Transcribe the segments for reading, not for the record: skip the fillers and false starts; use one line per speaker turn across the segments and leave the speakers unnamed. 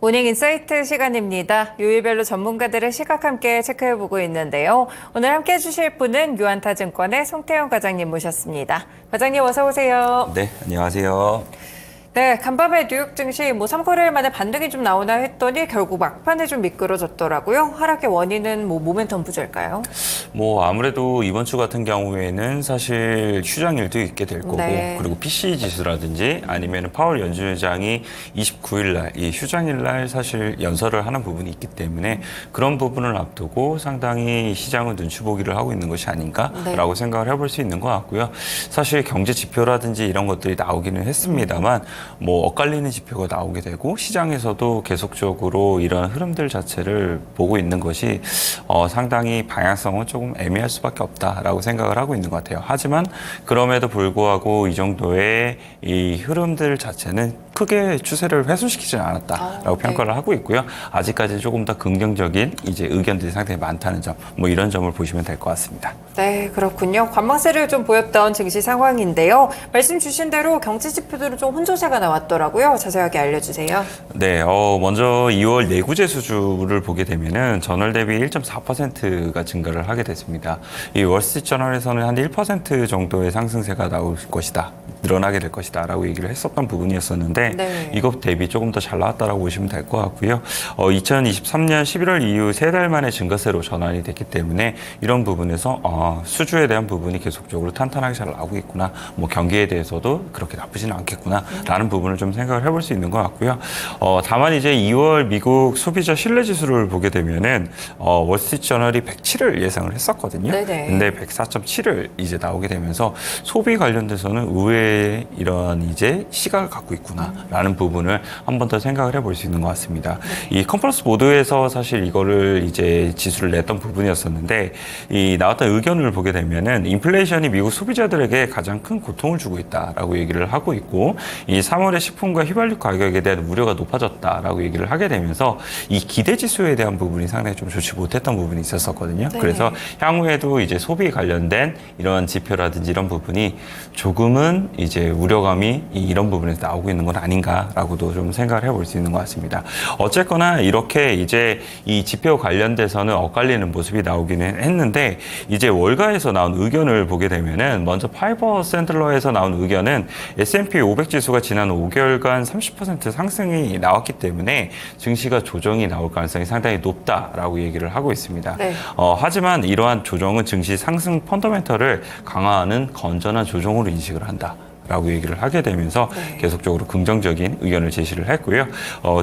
모닝 인사이트 시간입니다. 요일별로 전문가들의 시각 함께 체크해보고 있는데요. 오늘 함께 해주실 분은 유안타증권의 송태영 과장님 모셨습니다. 과장님 어서 오세요.
네, 안녕하세요.
네, 간밤에 뉴욕 증시 3거래일 만에 반등이 좀 나오나 했더니 결국 막판에 좀 미끄러졌더라고요. 하락의 원인은 모멘텀 부재일까요?
아무래도 이번 주 같은 경우에는 사실 휴장일도 있게 될 거고,
네.
그리고 PCE 지수라든지 아니면 파월 연준의장이 29일 날, 이 휴장일 날 사실 연설을 하는 부분이 있기 때문에 그런 부분을 앞두고 상당히 시장은 눈치 보기를 하고 있는 것이 아닌가라고 생각을 해볼 수 있는 것 같고요. 사실 경제 지표라든지 이런 것들이 나오기는 했습니다만, 엇갈리는 지표가 나오게 되고 시장에서도 계속적으로 이런 흐름들 자체를 보고 있는 것이 상당히 방향성은 조금 애매할 수밖에 없다라고 생각을 하고 있는 것 같아요. 하지만 그럼에도 불구하고 이 정도의 이 흐름들 자체는 크게 추세를 훼손시키지는 않았다라고 평가를 하고 있고요. 아직까지 조금 더 긍정적인 이제 의견들이 상당히 많다는 점, 이런 점을 보시면 될 것 같습니다.
네, 그렇군요. 관망세를 좀 보였던 증시 상황인데요. 말씀 주신 대로 경제 지표들은 좀 혼조세가 나왔더라고요. 자세하게 알려주세요.
네, 먼저 2월 내구 재수주를 보게 되면은 전월 대비 1.4%가 증가를 하게 됐습니다. 이 월스트리트저널에서는 한 1% 정도의 상승세가 나올 것이다, 늘어나게 될 것이다라고 얘기를 했었던 부분이었었는데
네.
이것 대비 조금 더 잘 나왔다라고 보시면 될 것 같고요. 2023년 11월 이후 3달 만에 증가세로 전환이 됐기 때문에 이런 부분에서 수주에 대한 부분이 계속적으로 탄탄하게 잘 나오고 있구나, 경기에 대해서도 그렇게 나쁘지는 않겠구나라는 부분을 좀 생각을 해볼 수 있는 것 같고요. 다만 이제 2월 미국 소비자 신뢰 지수를 보게 되면은 월스트리트저널이 107을 예상을 했었거든요.
네네.
근데 104.7을 이제 나오게 되면서 소비 관련돼서는 의외의 이런 이제 시각을 갖고 있구나라는 부분을 한 번 더 생각을 해볼 수 있는 것 같습니다. 이 컨퍼런스 보드에서 사실 이거를 이제 지수를 냈던 부분이었었는데 이 나왔던 의견을 보게 되면은 인플레이션이 미국 소비자들에게 가장 큰 고통을 주고 있다라고 얘기를 하고 있고, 이 3월에 식품과 휘발유 가격에 대한 우려가 높아졌다라고 얘기를 하게 되면서 이 기대 지수에 대한 부분이 상당히 좀 좋지 못했던 부분이 있었거든요.
네.
그래서 향후에도 이제 소비 관련된 이런 지표라든지 이런 부분이 조금은 이제 우려감이 이런 부분에서 나오고 있는 건 아닌가라고도 좀 생각을 해볼 수 있는 것 같습니다. 어쨌거나 이렇게 이제 이 지표 관련돼서는 엇갈리는 모습이 나오기는 했는데, 이제 월가에서 나온 의견을 보게 되면은 먼저 파이버 샌들러에서 나온 의견은 S&P 500 지수가 지난 5개월간 30% 상승이 나왔기 때문에 증시가 조정이 나올 가능성이 상당히 높다라고 얘기를 하고 있습니다.
네.
하지만 이러한 조정은 증시 상승 펀더멘털을 강화하는 건전한 조정으로 인식을 한다 라고 얘기를 하게 되면서 계속적으로 긍정적인 의견을 제시를 했고요.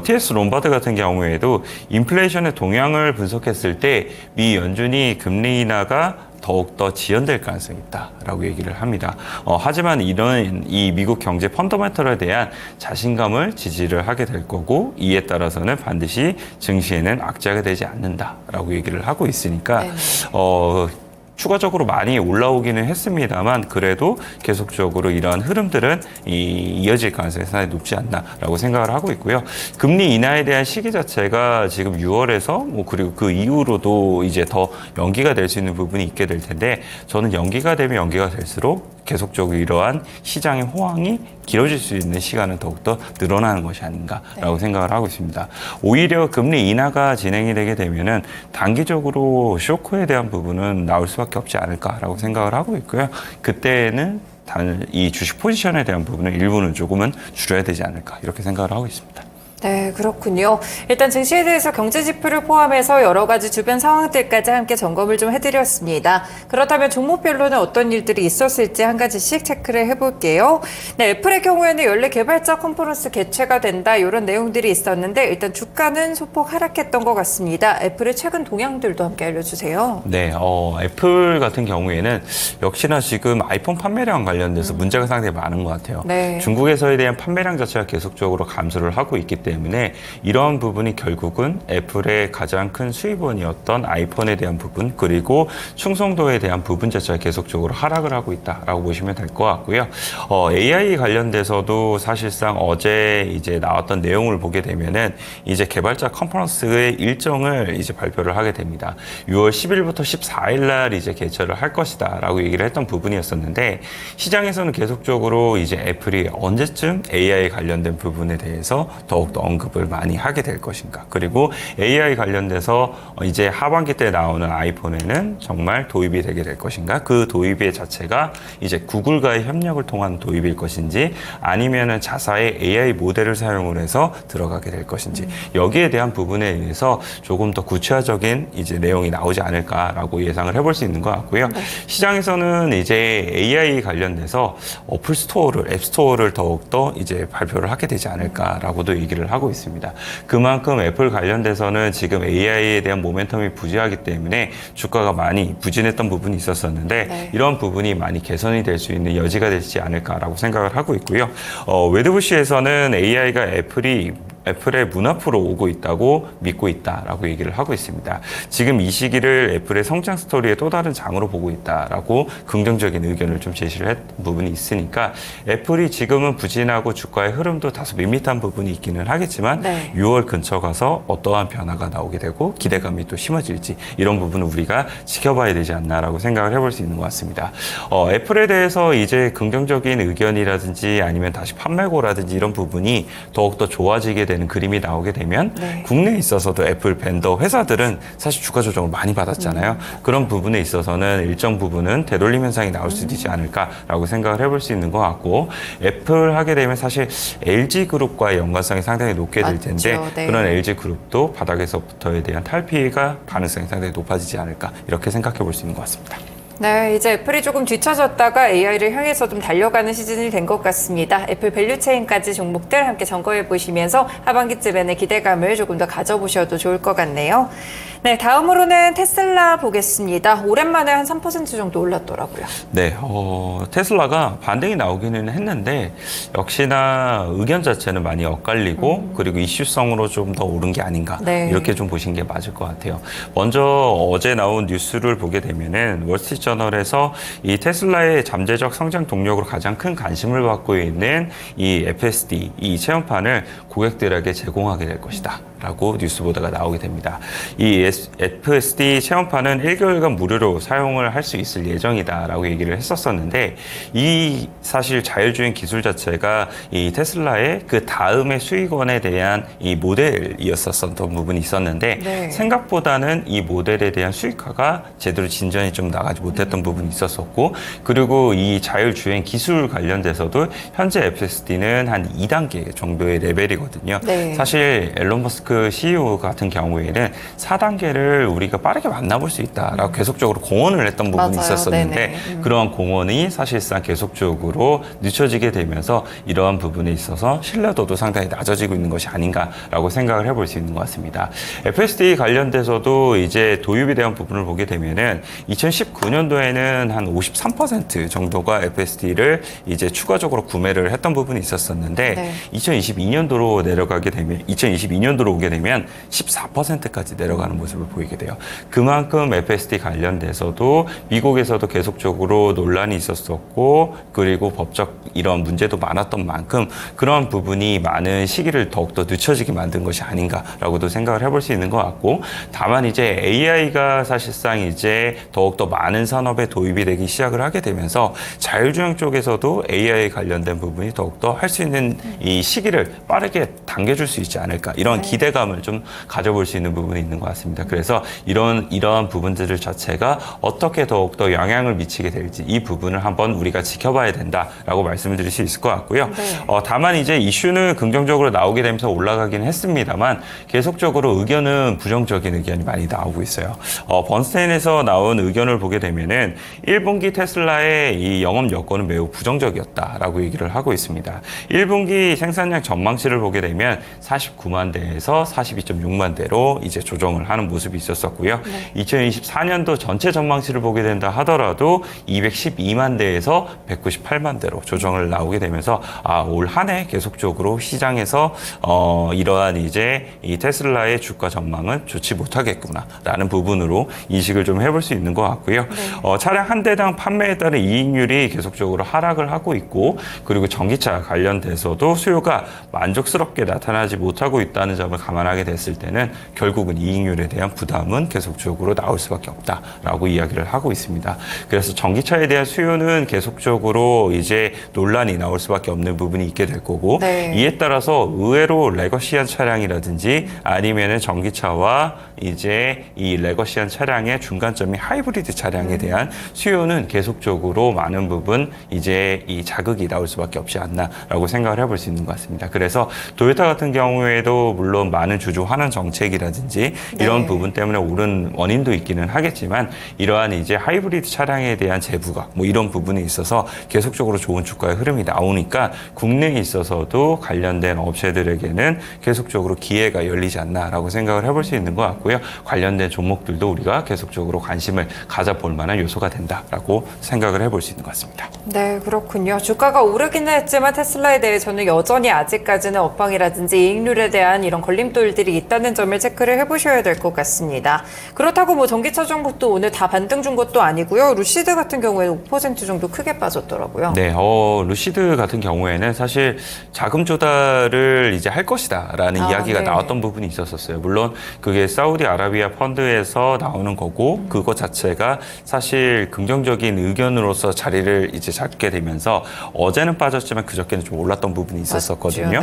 TS 롬바드 같은 경우에도 인플레이션의 동향을 분석했을 때 미 연준이 금리 인하가 더욱더 지연될 가능성이 있다라고 얘기를 합니다. 하지만 이런 이 미국 경제 펀더멘털에 대한 자신감을 지지를 하게 될 거고, 이에 따라서는 반드시 증시에는 악재가 되지 않는다라고 얘기를 하고 있으니까 추가적으로 많이 올라오기는 했습니다만 그래도 계속적으로 이러한 흐름들은 이어질 가능성이 상당히 높지 않나라고 생각을 하고 있고요. 금리 인하에 대한 시기 자체가 지금 6월에서 그리고 그 이후로도 이제 더 연기가 될 수 있는 부분이 있게 될 텐데, 저는 연기가 되면 연기가 될수록 계속적으로 이러한 시장의 호황이 길어질 수 있는 시간은 더욱더 늘어나는 것이 아닌가라고 생각을 하고 있습니다. 오히려 금리 인하가 진행이 되게 되면은 단기적으로 쇼크에 대한 부분은 나올 수밖에 없지 않을까라고 생각을 하고 있고요. 그때는 이 주식 포지션에 대한 부분은 일부는 조금은 줄여야 되지 않을까, 이렇게 생각을 하고 있습니다.
네, 그렇군요. 일단 증시에 대해서 경제 지표를 포함해서 여러 가지 주변 상황들까지 함께 점검을 좀 해드렸습니다. 그렇다면 종목별로는 어떤 일들이 있었을지 한 가지씩 체크를 해볼게요. 네, 애플의 경우에는 연례 개발자 컨퍼런스 개최가 된다, 이런 내용들이 있었는데 일단 주가는 소폭 하락했던 것 같습니다. 애플의 최근 동향들도 함께 알려주세요.
네, 애플 같은 경우에는 역시나 지금 아이폰 판매량 관련돼서 문제가 상당히 많은 것 같아요.
네.
중국에서에 대한 판매량 자체가 계속적으로 감소를 하고 있기 때문에 이러한 부분이 결국은 애플의 가장 큰 수입원이었던 아이폰에 대한 부분, 그리고 충성도에 대한 부분 자체가 계속적으로 하락을 하고 있다라고 보시면 될 것 같고요. AI 관련돼서도 사실상 어제 이제 나왔던 내용을 보게 되면은 이제 개발자 컨퍼런스의 일정을 이제 발표를 하게 됩니다. 6월 10일부터 14일 날 이제 개최를 할 것이다라고 얘기를 했던 부분이었었는데, 시장에서는 계속적으로 이제 애플이 언제쯤 AI 관련된 부분에 대해서 더욱더 더욱더 언급을 많이 하게 될 것인가. 그리고 AI 관련돼서 이제 하반기 때 나오는 아이폰에는 정말 도입이 되게 될 것인가. 그 도입의 자체가 이제 구글과의 협력을 통한 도입일 것인지 아니면은 자사의 AI 모델을 사용을 해서 들어가게 될 것인지 여기에 대한 부분에 의해서 조금 더 구체화적인 이제 내용이 나오지 않을까라고 예상을 해볼 수 있는 것 같고요. 시장에서는 이제 AI 관련돼서 어플 스토어를, 앱 스토어를 더욱더 이제 발표를 하게 되지 않을까라고도 얘기를 하고 있습니다. 그만큼 애플 관련돼서는 지금 AI에 대한 모멘텀이 부재하기 때문에 주가가 많이 부진했던 부분이 있었었는데 이런 부분이 많이 개선이 될 수 있는 여지가 되지 않을까라고 생각을 하고 있고요. 웨드부시에서는 AI가 애플의 문 앞으로 오고 있다고 믿고 있다라고 얘기를 하고 있습니다. 지금 이 시기를 애플의 성장 스토리의 또 다른 장으로 보고 있다라고 긍정적인 의견을 좀 제시를 했던 부분이 있으니까 애플이 지금은 부진하고 주가의 흐름도 다소 밋밋한 부분이 있기는 하겠지만 6월 근처 가서 어떠한 변화가 나오게 되고 기대감이 또 심어질지 이런 부분은 우리가 지켜봐야 되지 않나라고 생각을 해볼 수 있는 것 같습니다. 애플에 대해서 이제 긍정적인 의견이라든지 아니면 다시 판매고라든지 이런 부분이 더욱더 좋아지게 되는 그림이 나오게 되면 국내에 있어서도 애플 벤더 회사들은 사실 주가 조정을 많이 받았잖아요. 그런 부분에 있어서는 일정 부분은 되돌림 현상이 나올 수도 있지 않을까라고 생각을 해볼 수 있는 것 같고 애플 하게 되면 사실 LG그룹과의 연관성이 상당히 높게 될 텐데 그런 LG그룹도 바닥에서부터에 대한 탈피가 가능성이 상당히 높아지지 않을까 이렇게 생각해 볼 수 있는 것 같습니다.
네, 이제 애플이 조금 뒤처졌다가 AI를 향해서 좀 달려가는 시즌이 된 것 같습니다. 애플 밸류체인까지 종목들 함께 점검해 보시면서 하반기쯤에는 기대감을 조금 더 가져보셔도 좋을 것 같네요. 네, 다음으로는 테슬라 보겠습니다. 오랜만에 한 3% 정도 올랐더라고요.
네, 테슬라가 반등이 나오기는 했는데 역시나 의견 자체는 많이 엇갈리고 그리고 이슈성으로 좀 더 오른 게 아닌가 이렇게 좀 보신 게 맞을 것 같아요. 먼저 어제 나온 뉴스를 보게 되면은 월스트리트저널에서 이 테슬라의 잠재적 성장 동력으로 가장 큰 관심을 받고 있는 이 FSD, 이 체험판을 고객들에게 제공하게 될 것이다. 라고 뉴스 보도가 나오게 됩니다. 이 FSD 체험판은 1개월간 무료로 사용을 할 수 있을 예정이다 라고 얘기를 했었었는데 이 사실 자율주행 기술 자체가 이 테슬라의 그 다음의 수익원에 대한 이 모델이었었던 부분이 있었는데 생각보다는 이 모델에 대한 수익화가 제대로 진전이 좀 나가지 못했던 부분이 있었었고 그리고 이 자율주행 기술 관련돼서도 현재 FSD는 한 2단계 정도의 레벨이거든요. 사실 앨런 머스크 CEO 같은 경우에는 4단계를 우리가 빠르게 만나볼 수 있다라고 계속적으로 공언을 했던 부분이 있었었는데 그러한 공언이 사실상 계속적으로 늦춰지게 되면서 이러한 부분에 있어서 신뢰도도 상당히 낮아지고 있는 것이 아닌가라고 생각을 해볼 수 있는 것 같습니다. FSD 관련돼서도 이제 도입에 대한 부분을 보게 되면은 2019년도에는 한 53% 정도가 FSD를 이제 추가적으로 구매를 했던 부분이 있었었는데 2022년도로 내려가게 되면 2022년도로 오게 되면 14%까지 내려가는 모습을 보이게 돼요. 그만큼 FSD 관련돼서도 미국에서도 계속적으로 논란이 있었었고 그리고 법적 이런 문제도 많았던 만큼 그런 부분이 많은 시기를 더욱더 늦춰지게 만든 것이 아닌가라고도 생각을 해볼 수 있는 것 같고 다만 이제 AI가 사실상 이제 더욱더 많은 산업에 도입이 되기 시작을 하게 되면서 자율주행 쪽에서도 AI 관련된 부분이 더욱더 할 수 있는 이 시기를 빠르게 당겨줄 수 있지 않을까 이런 기대감을 좀 가져볼 수 있는 부분이 있는 것 같습니다. 그래서 이러한 부분들 자체가 어떻게 더욱더 영향을 미치게 될지 이 부분을 한번 우리가 지켜봐야 된다라고 말씀을 드릴 수 있을 것 같고요. 다만 이제 이슈는 긍정적으로 나오게 되면서 올라가긴 했습니다만 계속적으로 의견은 부정적인 의견이 많이 나오고 있어요. 번스테인에서 나온 의견을 보게 되면은 1분기 테슬라의 이 영업 여건은 매우 부정적이었다라고 얘기를 하고 있습니다. 1분기 생산량 전망치를 보게 되면 49만 대에서 42.6만 대로 이제 조정을 하는 모습이 있었었고요. 2024년도 전체 전망치를 보게 된다 하더라도 212만 대에서 198만 대로 조정을 나오게 되면서 올 한 해 계속적으로 시장에서 이러한 이제 이 테슬라의 주가 전망은 좋지 못하겠구나라는 부분으로 인식을 좀 해볼 수 있는 것 같고요. 차량 한 대당 판매에 따른 이익률이 계속적으로 하락을 하고 있고, 그리고 전기차 관련돼서도 수요가 만족스럽게 나타나지 못하고 있다는 점을 감안하게 됐을 때는 결국은 이익률에 대한 부담은 계속적으로 나올 수밖에 없다라고 이야기를 하고 있습니다. 그래서 전기차에 대한 수요는 계속적으로 이제 논란이 나올 수밖에 없는 부분이 있게 될 거고,
네.
이에 따라서 의외로 레거시한 차량이라든지 아니면은 전기차와 이제 이 레거시한 차량의 중간점이 하이브리드 차량에 대한 수요는 계속적으로 많은 부분 이제 이 자극이 나올 수밖에 없지 않나라고 생각을 해볼 수 있는 것 같습니다. 그래서 토요타 같은 경우에도 물론 많은 주주 환원 정책이라든지 이런 부분 때문에 오른 원인도 있기는 하겠지만, 이러한 이제 하이브리드 차량에 대한 재부각 뭐 이런 부분에 있어서 계속적으로 좋은 주가의 흐름이 나오니까 국내에 있어서도 관련된 업체들에게는 계속적으로 기회가 열리지 않나라고 생각을 해볼 수 있는 것 같고요. 관련된 종목들도 우리가 계속적으로 관심을 가져볼 만한 요소가 된다라고 생각을 해볼 수 있는 것 같습니다.
네, 그렇군요. 주가가 오르기는 했지만 테슬라에 대해서는 여전히 아직까지는 업황이라든지 이익률에 대한 이런 걸림돌들이 있다는 점을 체크를 해보셔야 될 것 같습니다. 그렇다고 뭐 전기차 종목도 오늘 다 반등 준 것도 아니고요. 루시드 같은 경우에는 5% 정도 크게 빠졌더라고요.
네, 루시드 같은 경우에는 사실 자금 조달을 이제 할 것이다라는 이야기가
네.
나왔던 부분이 있었어요. 물론 그게 사우디아라비아 펀드에서 나오는 거고, 그거 자체가 사실 긍정적인 의견으로서 자리를 이제 잡게 되면서 어제는 빠졌지만 그저께는 좀 올랐던 부분이 있었었거든요.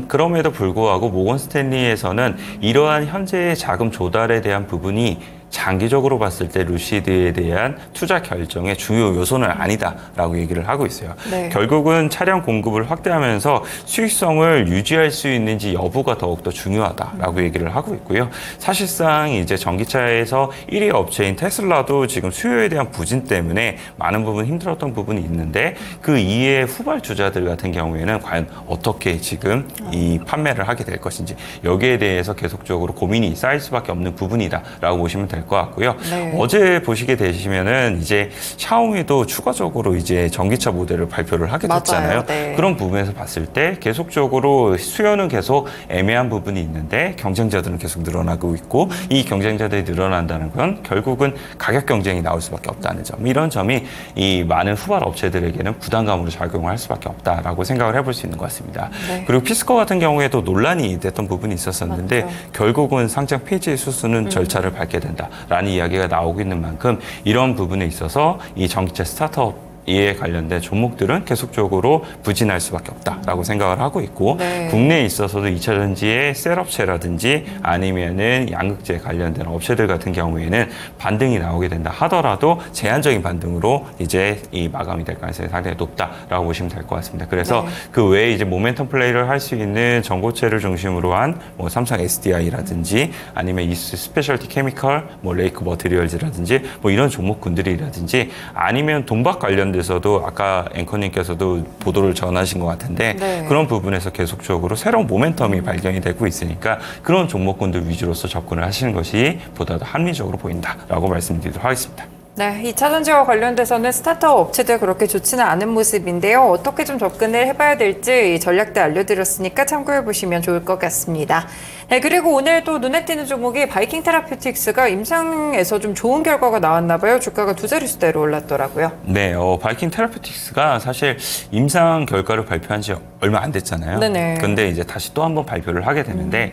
그럼에도 불구하고 모건 스탠리에서는 이러한 현재의 자금 조달에 대한 부분이 장기적으로 봤을 때 루시드에 대한 투자 결정의 주요 요소는 아니다라고 얘기를 하고 있어요.
네.
결국은 차량 공급을 확대하면서 수익성을 유지할 수 있는지 여부가 더욱더 중요하다라고 얘기를 하고 있고요. 사실상 이제 전기차에서 1위 업체인 테슬라도 지금 수요에 대한 부진 때문에 많은 부분 힘들었던 부분이 있는데, 그 이외의 후발주자들 같은 경우에는 과연 어떻게 지금 이 판매를 하게 될 것인지, 여기에 대해서 계속적으로 고민이 쌓일 수밖에 없는 부분이다라고 보시면 될 것 같고요.
네.
어제 보시게 되시면은 이제 샤오미도 추가적으로 이제 전기차 모델을 발표를 하게 됐잖아요.
네.
그런 부분에서 봤을 때 계속적으로 수요는 계속 애매한 부분이 있는데 경쟁자들은 계속 늘어나고 있고, 이 경쟁자들이 늘어난다는 건 결국은 가격 경쟁이 나올 수밖에 없다는 점, 이런 점이 이 많은 후발 업체들에게는 부담감으로 작용을 할 수밖에 없다라고 생각을 해볼 수 있는 것 같습니다.
네.
그리고 피스코 같은 경우에도 논란이 됐던 부분이 있었었는데,
맞죠.
결국은 상장 폐지 수수는 절차를 밟게 된다라는 이야기가 나오고 있는 만큼, 이런 부분에 있어서 이 전기차 스타트업 이에 관련된 종목들은 계속적으로 부진할 수밖에 없다라고 생각을 하고 있고,
네.
국내에 있어서도 2차 전지의 셀업체라든지 아니면은 양극재 관련된 업체들 같은 경우에는 반등이 나오게 된다 하더라도 제한적인 반등으로 이제 이 마감이 될 가능성이 상당히 높다라고 보시면 될 것 같습니다. 그래서
네.
그 외에 이제 모멘텀 플레이를 할 수 있는 전고체를 중심으로 한 뭐 삼성 SDI라든지 아니면 이스 스페셜티 케미컬, 뭐 레이크 머티리얼즈라든지 뭐 이런 종목군들이라든지, 아니면 동박 관련 데서도 아까 앵커님께서도 보도를 전하신 것 같은데,
네.
그런 부분에서 계속적으로 새로운 모멘텀이 발견이 되고 있으니까 그런 종목군들 위주로서 접근을 하시는 것이 보다 더 합리적으로 보인다라고 말씀드리도록 하겠습니다.
네, 2차 전지와 관련돼서는 스타트업 업체들 그렇게 좋지는 않은 모습인데요. 어떻게 좀 접근을 해봐야 될지 전략들 알려드렸으니까 참고해보시면 좋을 것 같습니다. 네, 그리고 오늘 또 눈에 띄는 종목이 바이킹 테라퓨틱스가 임상에서 좀 좋은 결과가 나왔나 봐요. 주가가 두 자릿수대로 올랐더라고요.
네, 바이킹 테라퓨틱스가 사실 임상 결과를 발표한 지 얼마 안 됐잖아요.
네네.
근데 이제 다시 또 한 번 발표를 하게 되는데,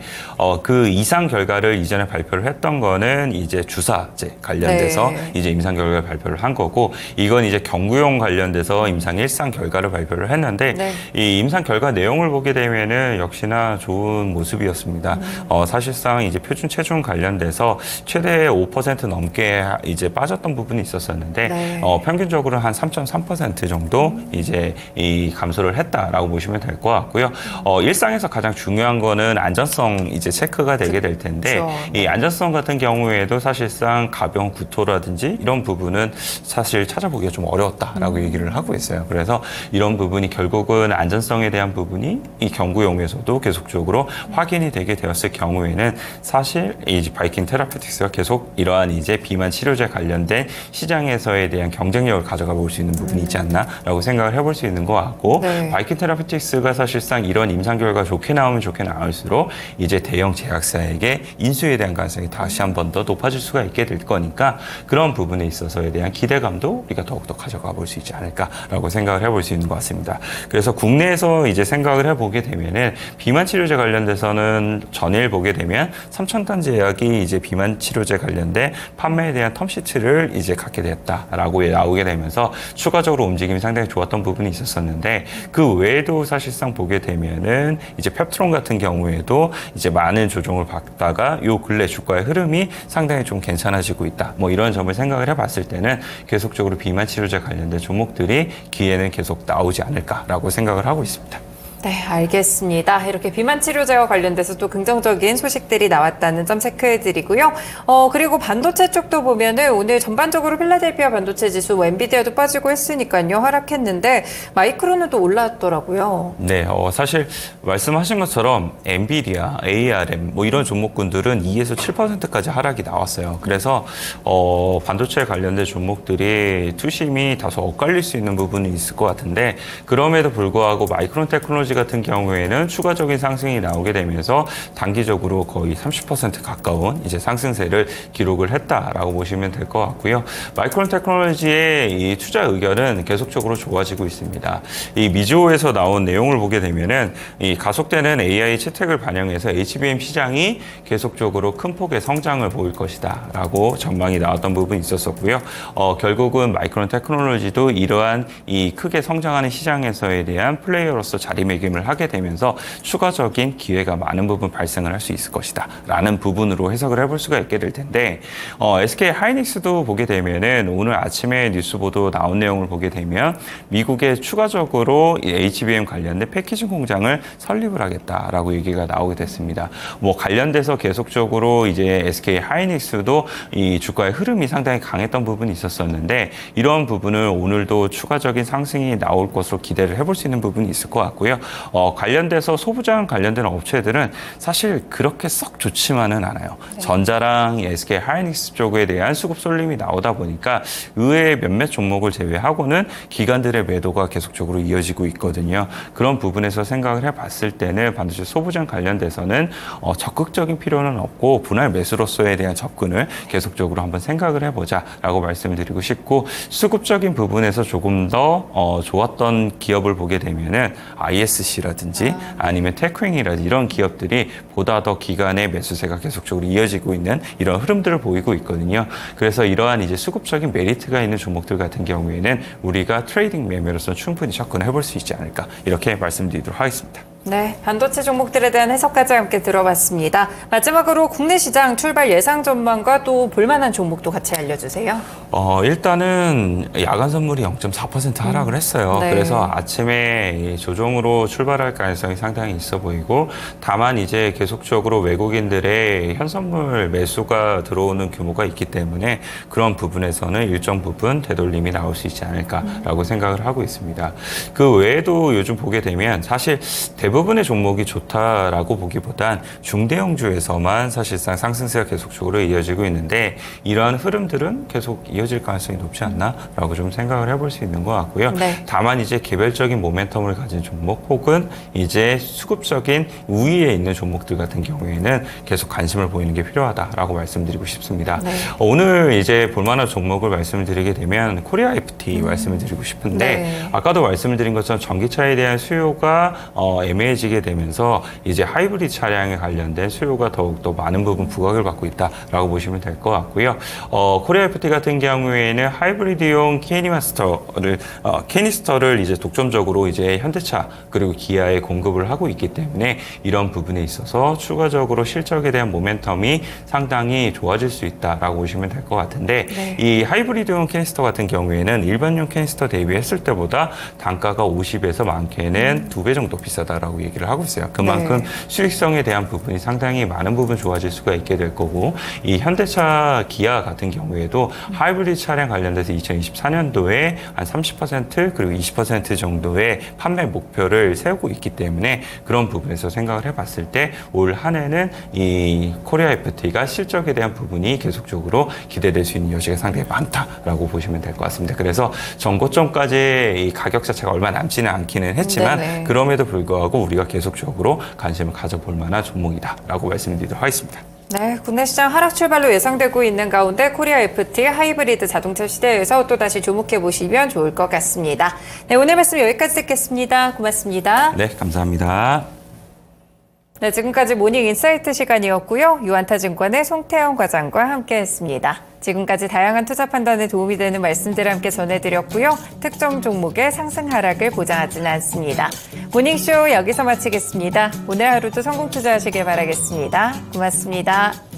그 이상 결과를 이전에 발표를 했던 거는 이제 주사제 관련돼서
네.
이제 임상 결과를 발표를 한 거고, 이건 이제 경구용 관련돼서 임상 1상 결과를 발표를 했는데,
네.
이 임상 결과 내용을 보게 되면은 역시나 좋은 모습이었습니다. 사실상 이제 표준 체중 관련돼서 최대 5% 넘게 이제 빠졌던 부분이 있었었는데,
네.
평균적으로 한 3.3% 정도 이제 이 감소를 했다라고 보시면 될 것 같고요. 일상에서 가장 중요한 거는 안전성 이제 체크가 되게 될 텐데,
그렇죠.
이 안전성 같은 경우에도 사실상 가벼운 구토라든지 이런 부분은 사실 찾아보기가 좀 어려웠다라고 얘기를 하고 있어요. 그래서 이런 부분이 결국은 안전성에 대한 부분이 이 경구용에서도 계속적으로 확인이 되게 되었 아니었을 경우에는 사실 이 바이킹 테라피틱스가 계속 이러한 이제 비만 치료제 관련된 시장에서에 대한 경쟁력을 가져가 볼 수 있는 부분이 있지 않나라고 생각을 해볼 수 있는 것 같고
네.
바이킹 테라피틱스가 사실상 이런 임상 결과 좋게 나오면 좋게 나올수록 이제 대형 제약사에게 인수에 대한 가능성이 다시 한 번 더 높아질 수가 있게 될 거니까 그런 부분에 있어서에 대한 기대감도 우리가 더욱더 가져가 볼 수 있지 않을까라고 생각을 해볼 수 있는 것 같습니다. 그래서 국내에서 이제 생각을 해보게 되면은 비만 치료제 관련돼서는 전일 보게 되면 삼천단 제약이 이제 비만 치료제 관련된 판매에 대한 텀시트를 이제 갖게 됐다라고 나오게 되면서 추가적으로 움직임이 상당히 좋았던 부분이 있었었는데 그 외에도 사실상 보게 되면은 이제 펩트론 같은 경우에도 이제 많은 조정을 받다가 요 근래 주가의 흐름이 상당히 좀 괜찮아지고 있다. 뭐 이런 점을 생각을 해봤을 때는 계속적으로 비만 치료제 관련된 종목들이 기회는 계속 나오지 않을까라고 생각을 하고 있습니다.
네, 알겠습니다. 이렇게 비만 치료제와 관련돼서 또 긍정적인 소식들이 나왔다는 점 체크해드리고요. 그리고 반도체 쪽도 보면은 오늘 전반적으로 필라델피아 반도체 지수, 뭐 엔비디아도 빠지고 했으니까요. 하락했는데 마이크론은 또 올랐더라고요.
네, 사실 말씀하신 것처럼 엔비디아, ARM 뭐 이런 종목군들은 2에서 7%까지 하락이 나왔어요. 그래서 반도체 관련된 종목들이 투심이 다소 엇갈릴 수 있는 부분이 있을 것 같은데 그럼에도 불구하고 마이크론 테크놀로지 같은 경우에는 추가적인 상승이 나오게 되면서 단기적으로 거의 30% 가까운 이제 상승세를 기록을 했다라고 보시면 될 것 같고요. 마이크론 테크놀로지의 이 투자 의견은 계속적으로 좋아지고 있습니다. 이 미주호에서 나온 내용을 보게 되면은 이 가속되는 AI 채택을 반영해서 HBM 시장이 계속적으로 큰 폭의 성장을 보일 것이다라고 전망이 나왔던 부분이 있었었고요. 결국은 마이크론 테크놀로지도 이러한 이 크게 성장하는 시장에서에 대한 플레이어로서 자리매김을 하게 되면서 추가적인 기회가 많은 부분 발생을 할 수 있을 것이다 라는 부분으로 해석을 해볼 수가 있게 될 텐데 SK 하이닉스도 보게 되면은 오늘 아침에 뉴스 보도 나온 내용을 보게 되면 미국에 추가적으로 HBM 관련된 패키징 공장을 설립을 하겠다라고 얘기가 나오게 됐습니다. 뭐 관련돼서 계속적으로 이제 SK 하이닉스도 이 주가의 흐름이 상당히 강했던 부분이 있었었는데 이런 부분을 오늘도 추가적인 상승이 나올 것으로 기대를 해볼 수 있는 부분이 있을 것 같고요. 관련돼서 소부장 관련된 업체들은 사실 그렇게 썩 좋지만은 않아요. 네. 전자랑 SK 하이닉스 쪽에 대한 수급 쏠림이 나오다 보니까 의외의 몇몇 종목을 제외하고는 기관들의 매도가 계속적으로 이어지고 있거든요. 그런 부분에서 생각을 해봤을 때는 반드시 소부장 관련돼서는 적극적인 필요는 없고 분할 매수로서에 대한 접근을 계속적으로 한번 생각을 해보자라고 말씀을 드리고 싶고 수급적인 부분에서 조금 더 좋았던 기업을 보게 되면은 ISC라든지 아니면 테크윙이라든지 이런 기업들이 보다 더 기간의 매수세가 계속적으로 이어지고 있는 이런 흐름들을 보이고 있거든요. 그래서 이러한 이제 수급적인 메리트가 있는 종목들 같은 경우에는 우리가 트레이딩 매매로서 충분히 접근해 볼 수 있지 않을까 이렇게 말씀드리도록 하겠습니다.
네, 반도체 종목들에 대한 해석까지 함께 들어봤습니다. 마지막으로 국내 시장 출발 예상 전망과 또 볼만한 종목도 같이 알려주세요.
일단은 야간 선물이 0.4% 하락을 했어요.
네.
그래서 아침에 이 조정으로 출발할 가능성이 상당히 있어 보이고 다만 이제 계속적으로 외국인들의 현선물 매수가 들어오는 규모가 있기 때문에 그런 부분에서는 일정 부분 되돌림이 나올 수 있지 않을까라고 생각을 하고 있습니다. 그 외에도 요즘 보게 되면 사실 대부분의 종목이 좋다라고 보기보단 중대형주에서만 사실상 상승세가 계속적으로 이어지고 있는데 이러한 흐름들은 계속 이어질 가능성이 높지 않나라고 좀 생각을 해볼 수 있는 것 같고요.
네.
다만 이제 개별적인 모멘텀을 가진 종목 혹은 이제 수급적인 우위에 있는 종목들 같은 경우에는 계속 관심을 보이는 게 필요하다라고 말씀드리고 싶습니다.
네.
오늘 이제 볼만한 종목을 말씀을 드리게 되면 코리아 FT 말씀을 드리고 싶은데
네.
아까도 말씀을 드린 것처럼 전기차에 대한 수요가 애매해지게 되면서 이제 하이브리드 차량에 관련된 수요가 더욱더 많은 부분 부각을 받고 있다라고 보시면 될 것 같고요. 코리아 FT 같은 경우에는 하이브리드용 캐니스터를 이제 독점적으로 이제 현대차 그리고 기아에 공급을 하고 있기 때문에 이런 부분에 있어서 추가적으로 실적에 대한 모멘텀이 상당히 좋아질 수 있다라고 보시면 될 것 같은데
네.
이 하이브리드용 캐니스터 같은 경우에는 일반용 캐니스터 대비했을 때보다 단가가 50에서 많게는 2배 정도 비싸다라고 얘기를 하고 있어요. 그만큼
네.
수익성에 대한 부분이 상당히 많은 부분 좋아질 수가 있게 될 거고 이 현대차 기아 같은 경우에도 하이브리드 하이브리드 차량 관련돼서 2024년도에 한 30% 그리고 20% 정도의 판매 목표를 세우고 있기 때문에 그런 부분에서 생각을 해봤을 때 올 한 해는 이 코리아 FT가 실적에 대한 부분이 계속적으로 기대될 수 있는 여지가 상당히 많다라고 보시면 될 것 같습니다. 그래서 전고점까지 이 가격 자체가 얼마 남지는 않기는 했지만
네네.
그럼에도 불구하고 우리가 계속적으로 관심을 가져볼 만한 종목이다라고 말씀드리도록 하겠습니다.
네, 국내 시장 하락 출발로 예상되고 있는 가운데 코리아 FT 하이브리드 자동차 시대에서 또다시 주목해 보시면 좋을 것 같습니다. 네, 오늘 말씀 여기까지 듣겠습니다. 고맙습니다.
네, 감사합니다.
네, 지금까지 모닝 인사이트 시간이었고요. 유한타증권의 송태영 과장과 함께했습니다. 지금까지 다양한 투자 판단에 도움이 되는 말씀들을 함께 전해드렸고요. 특정 종목의 상승 하락을 보장하지는 않습니다. 모닝쇼 여기서 마치겠습니다. 오늘 하루도 성공 투자하시길 바라겠습니다. 고맙습니다.